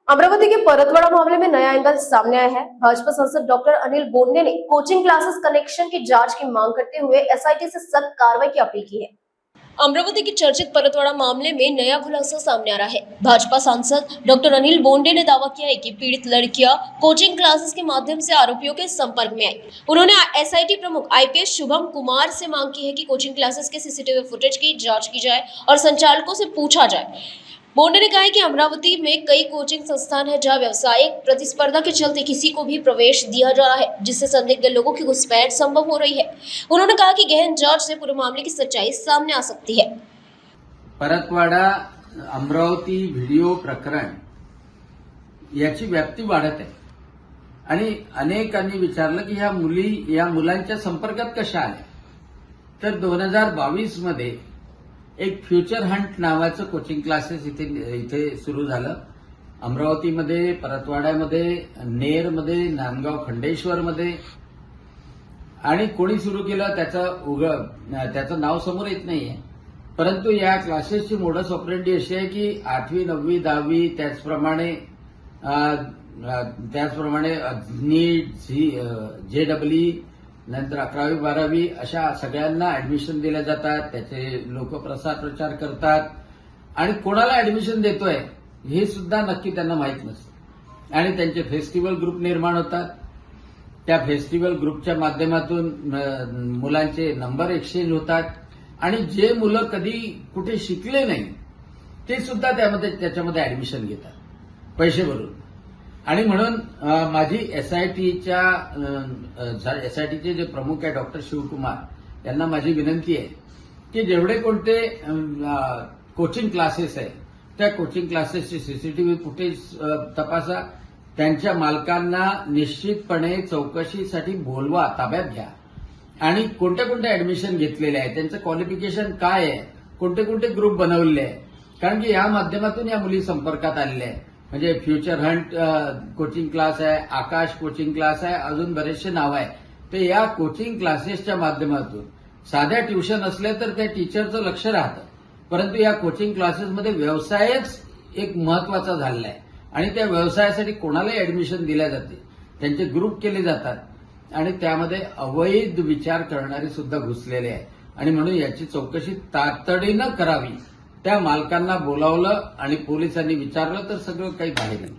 अमरावती के परतवाड़ा मामले में नया एंगल सामने आया है। भाजपा सांसद डॉक्टर अनिल बोंडे ने कोचिंग क्लासेस कनेक्शन की जांच की मांग करते हुए एसआईटी से सख्त कार्रवाई की अपील की है। अमरावती के चर्चित परतवाड़ा मामले में नया खुलासा सामने आ रहा है। भाजपा सांसद डॉक्टर अनिल बोंडे ने दावा किया है कि पीड़ित लड़कियां कोचिंग क्लासेस के माध्यम से आरोपियों के संपर्क में आई। उन्होंने एसआईटी प्रमुख आईपीएस शुभम कुमार से मांग की है कि कोचिंग क्लासेस के सीसीटीवी फुटेज की जांच की जाए और संचालकों से पूछा जाए। बोंडे ने कहा है कि अमरावती में कई कोचिंग संस्थान है जहां व्यावसायिक प्रतिस्पर्धा के चलते किसी को भी प्रवेश दिया जा रहा है, जिससे संदिग्ध लोगों की घुसपैठ संभव हो रही है। उन्होंने कहा कि गहन जांच से पूरे मामले की सच्चाई सामने आ सकती है। परतवाड़ा अमरावती व्हिडिओ प्रकरण याची व्याप्ती वाढत आहे आणि अनेकांनी विचारलं की या मुलांच्या संपर्कात कशा आल्या, तर 2022 मध्ये एक फ्युचर हंट नावाचं कोचिंग क्लासेस इथे सुरू झालं। अमरावतीमध्ये, परतवाड्यामध्ये, नेरमध्ये, नांदगाव खंडेश्वरमध्ये आणि कोणी सुरू केलं त्याचं नाव समोर येत नाहीये। परंतु या क्लासेसची मोडस ऑपरेंडी अशी आहे की 8वी 9वी 10वी त्याचप्रमाणे नीट जेडब्ल्यू नंतर 11वी 12वी अशा सगळ्यांना ऍडमिशन दिल्या जातात। त्याचे लोक प्रसार प्रचार करतात आणि कोणाला ऍडमिशन देतोय हे सुद्धा नक्की त्यांना माहित नसतं आणि त्यांचे फेस्टिवल ग्रुप निर्माण होतात। त्या फेस्टिवल ग्रुपच्या माध्यमातून मुलांचे नंबर एक्सचेंज होतात आणि जे मुलं कधी कुठे शिकले नाही ते सुद्धा त्याच्यामध्ये ऍडमिशन घेतात पैसे भरून। आणि म्हणून माझी एसआयटीचे जे प्रमुख आहे डॉक्टर शिवकुमार यांना माझी विनंती आहे की जेवढे कोणते कोचिंग क्लासेस आहे त्या कोचिंग क्लासेसचे सीसीटीव्ही फुटेज तपासा, त्यांच्या मालकांना निश्चितपणे चौकशीसाठी बोलवा, ताब्यात घ्या आणि कोणत्या कोणत्या ऍडमिशन घेतलेले आहे, त्यांचं क्वालिफिकेशन काय आहे, कोणते कोणते ग्रुप बनवले आहे, कारण की या माध्यमातून या मुली संपर्कात आलेल्या आहे। म्हणजे फ्युचर हंट कोचिंग क्लास आहे, आकाश कोचिंग क्लास आहे, अजून बरेचसे नाव आहे। ते या कोचिंग क्लासेसच्या माध्यमातून साध्या ट्युशन असल्या तर त्या टीचरचं लक्ष राहतं, परंतु या कोचिंग क्लासेसमध्ये व्यवसायच एक महत्वाचा झालेला आहे आणि त्या व्यवसायासाठी कोणालाही ऍडमिशन दिल्या जाते, त्यांचे ग्रुप केले जातात आणि त्यामध्ये अवैध विचार करणारे सुद्धा घुसलेले आहे आणि म्हणून याची चौकशी तातडीनं करावी। त्या मालकांना बोलावलं आणि पोलिसांनी विचारलं तर सगळं काही बाहेर येईल।